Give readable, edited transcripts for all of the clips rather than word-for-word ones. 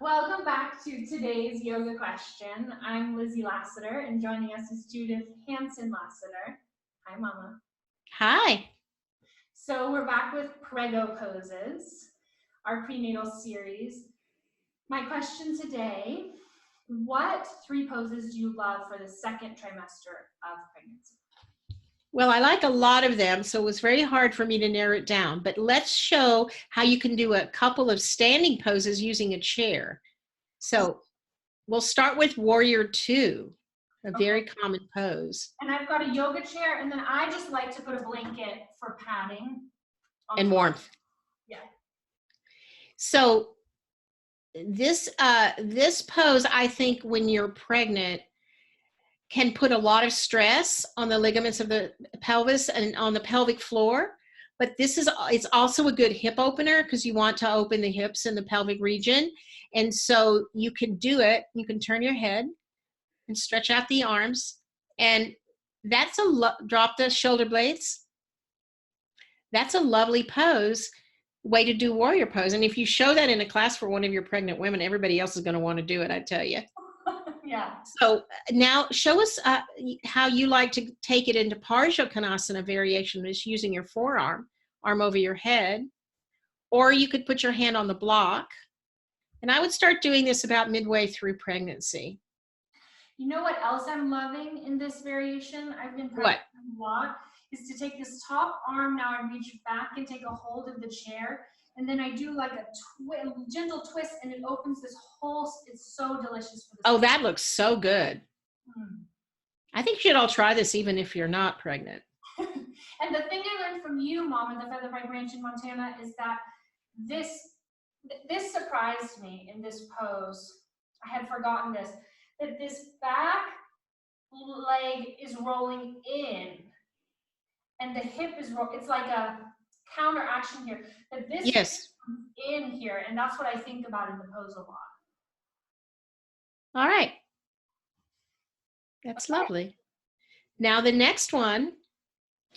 Welcome back to today's yoga question. I'm Lizzie Lasater, and joining us is Judith Hanson Lasater. Hi, Mama. Hi. So we're back with Preggo Poses, our prenatal series. My question today, what 3 poses do you love for the second trimester of pregnancy? Well, I like a lot of them, so it was very hard for me to narrow it down. But let's show how you can do a couple of standing poses using a chair. So we'll start with Warrior 2, a very common pose. And I've got a yoga chair, and then I just like to put a blanket for padding. And warmth. Yeah. So this pose, I think when you're pregnant, can put a lot of stress on the ligaments of the pelvis and on the pelvic floor. But it's also a good hip opener because you want to open the hips and the pelvic region. And so you can do it. You can turn your head and stretch out the arms. And that's drop the shoulder blades. That's a lovely pose, way to do warrior pose. And if you show that in a class for one of your pregnant women, everybody else is going to want to do it, I tell you. Yeah. So now show us how you like to take it into Preggo Konasana variation, is using your forearm, arm over your head, or you could put your hand on the block. And I would start doing this about midway through pregnancy. You know what else I'm loving in this variation? I've been practicing a lot, is to take this top arm now and reach back and take a hold of the chair. And then I do like a gentle twist, and it opens this whole, it's so delicious for the Oh, that looks so good. I think you should all try this even if you're not pregnant. And the thing I learned from you, Mom, at the Featherby Ranch in Montana is that this surprised me in this pose. I had forgotten this, that this back leg is rolling in and the hip is it's like a counter action here, that this yes in here, and that's what I think about in the pose a lot. All right, that's lovely. Now the next one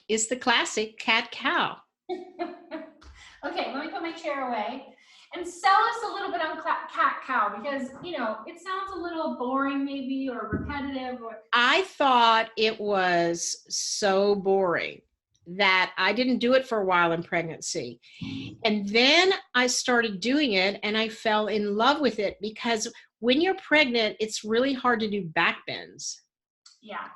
is the classic cat-cow. Okay, let me put my chair away and sell us a little bit on cat-cow, because, you know, it sounds a little boring maybe, or repetitive. I thought it was so boring that I didn't do it for a while in pregnancy. And then I started doing it and I fell in love with it, because when you're pregnant, it's really hard to do back bends. Yeah.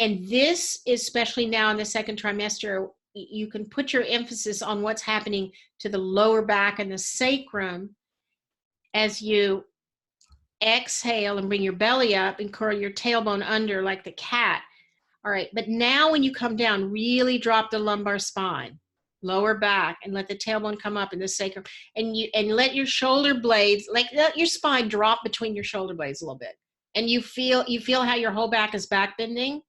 And this, especially now in the second trimester, you can put your emphasis on what's happening to the lower back and the sacrum as you exhale and bring your belly up and curl your tailbone under like the cat. All right, but now when you come down, really drop the lumbar spine, lower back, and let the tailbone come up in the sacrum, and let your shoulder blades, let your spine drop between your shoulder blades a little bit. And you feel how your whole back is back bending?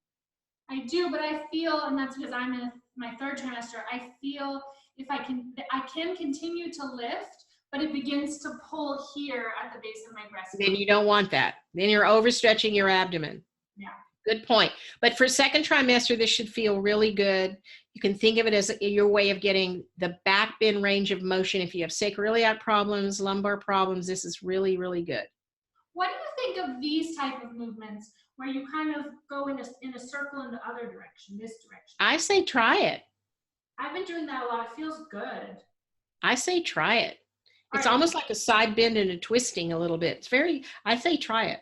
I do, but I feel, and that's because I'm in my third trimester, I feel if I can continue to lift, but it begins to pull here at the base of my breast. Then you don't want that. Then you're overstretching your abdomen. Yeah. Good point. But for second trimester, this should feel really good. You can think of it as your way of getting the back bend range of motion. If you have sacroiliac problems, lumbar problems, this is really, really good. What do you think of these type of movements where you kind of go in a circle in the other direction, this direction? I say try it. I've been doing that a lot. It feels good. I say try it. It's almost like a side bend and a twisting a little bit. I say try it.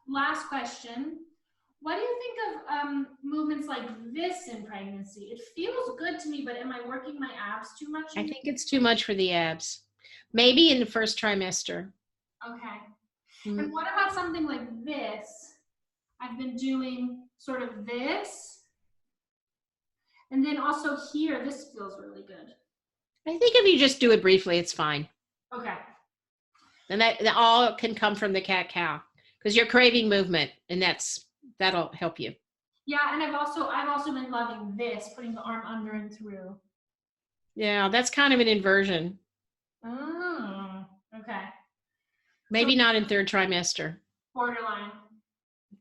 Last question. What do you think of movements like this in pregnancy? It feels good to me, but am I working my abs too much? I think it's too much for the abs. Maybe in the first trimester. Okay. And what about something like this? I've been doing sort of this. And then also here, this feels really good. I think if you just do it briefly, it's fine. Okay. And that all can come from the cat-cow, because you're craving movement, and that'll help you. Yeah, and I've also been loving this, putting the arm under and through. Yeah, that's kind of an inversion. Oh, okay. Maybe not in third trimester. Borderline.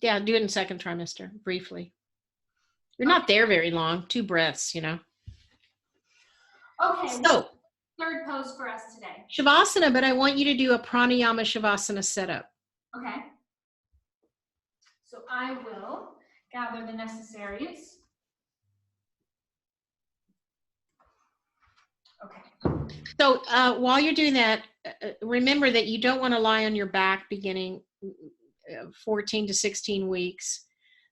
Yeah, do it in second trimester, briefly. You're not there very long, 2 breaths, you know. Okay. So third pose for us today? Shavasana, but I want you to do a Pranayama Shavasana setup. Okay. So I will gather the necessaries. Okay. So while you're doing that, remember that you don't want to lie on your back beginning 14 to 16 weeks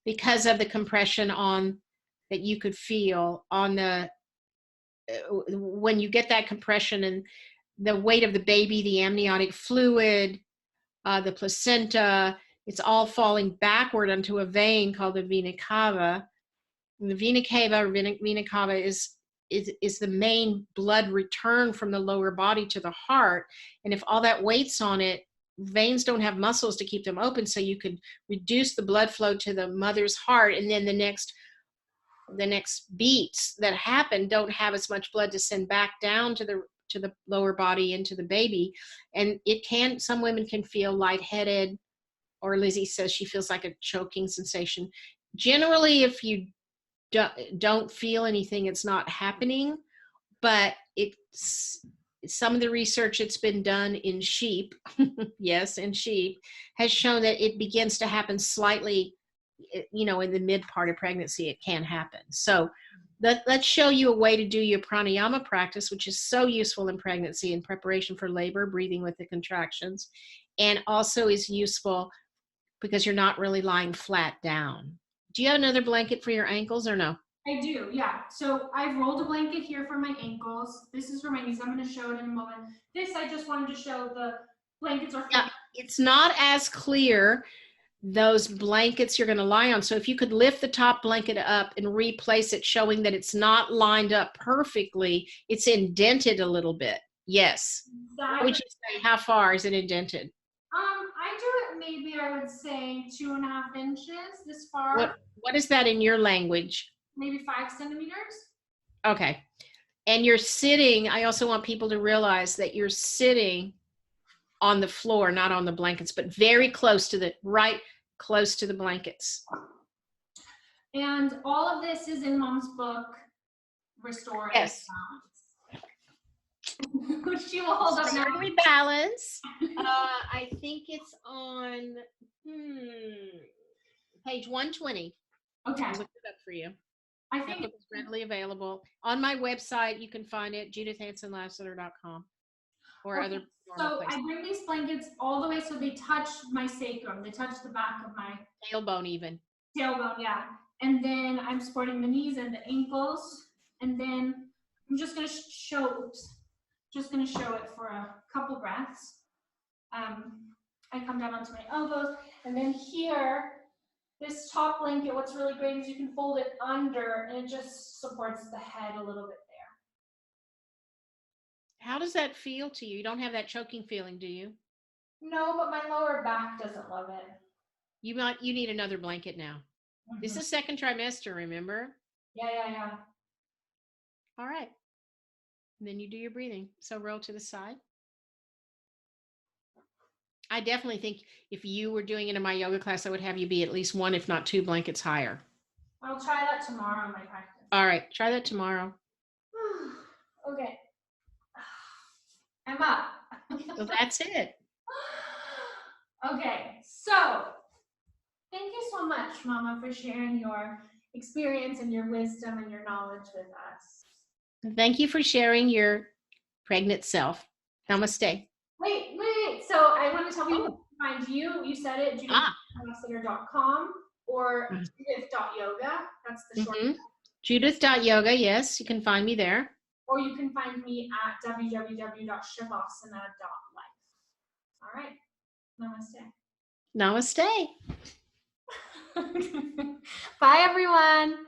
because of the compression on that you could feel on the when you get that compression and the weight of the baby, the amniotic fluid, the placenta, it's all falling backward onto a vein called the vena cava. And the vena cava or vena cava is the main blood return from the lower body to the heart. And if all that weight's on it, veins don't have muscles to keep them open, so you could reduce the blood flow to the mother's heart, and then the next beats that happen don't have as much blood to send back down to the lower body into the baby. And some women can feel lightheaded, or Lizzie says she feels like a choking sensation. Generally, if you don't feel anything, it's not happening, but it's some of the research that's been done in sheep, yes, in sheep, has shown that it begins to happen slightly, in the mid part of pregnancy. It can happen. So let's show you a way to do your pranayama practice, which is so useful in pregnancy in preparation for labor, breathing with the contractions, and also is useful because you're not really lying flat down. Do you have another blanket for your ankles or no? I do, yeah. So I've rolled a blanket here for my ankles. This is for my knees. I'm going to show it in a moment. This, I just wanted to show the blankets are for. Yeah, it's not as clear, those blankets you're going to lie on. So if you could lift the top blanket up and replace it, showing that it's not lined up perfectly, it's indented a little bit. Yes. What would you say? How far is it indented? I do it maybe, I would say 2.5 inches this far. What is that in your language? Maybe 5 centimeters. Okay. And you're sitting, I also want people to realize that you're sitting on the floor, not on the blankets, but very close to close to the blankets. And all of this is in Mom's book, Restorative Yes. Balance. Which she will hold up now. Restorative Balance. I think it's on page 120. Okay. I'll look it up for you. I think it's readily available. On my website, you can find it, judithhansenlasater.com or other So I bring these blankets all the way so they touch my sacrum. They touch the back of my tailbone even. Tailbone, yeah. And then I'm supporting the knees and the ankles. And then I'm just going to show it for a couple breaths. I come down onto my elbows. And then here, this top blanket, what's really great is you can fold it under and it just supports the head a little bit there. How does that feel to you? You don't have that choking feeling, do you? No, but my lower back doesn't love it. You need another blanket now. Mm-hmm. This is second trimester, remember? Yeah. All right. And then you do your breathing. So roll to the side. I definitely think if you were doing it in my yoga class, I would have you be at least 1, if not 2 blankets higher. I'll try that tomorrow in my practice. All right. Try that tomorrow. Okay. I'm up. So that's it. Okay. So thank you so much, Mama, for sharing your experience and your wisdom and your knowledge with us. Thank you for sharing your pregnant self. Namaste. Wait. So I want to tell people to find you. You said it, judith.lasater.com or judith.yoga. That's the short. Judith.yoga, yes, you can find me there. Or you can find me at www.shavasana.life. All right. Namaste. Namaste. Bye, everyone.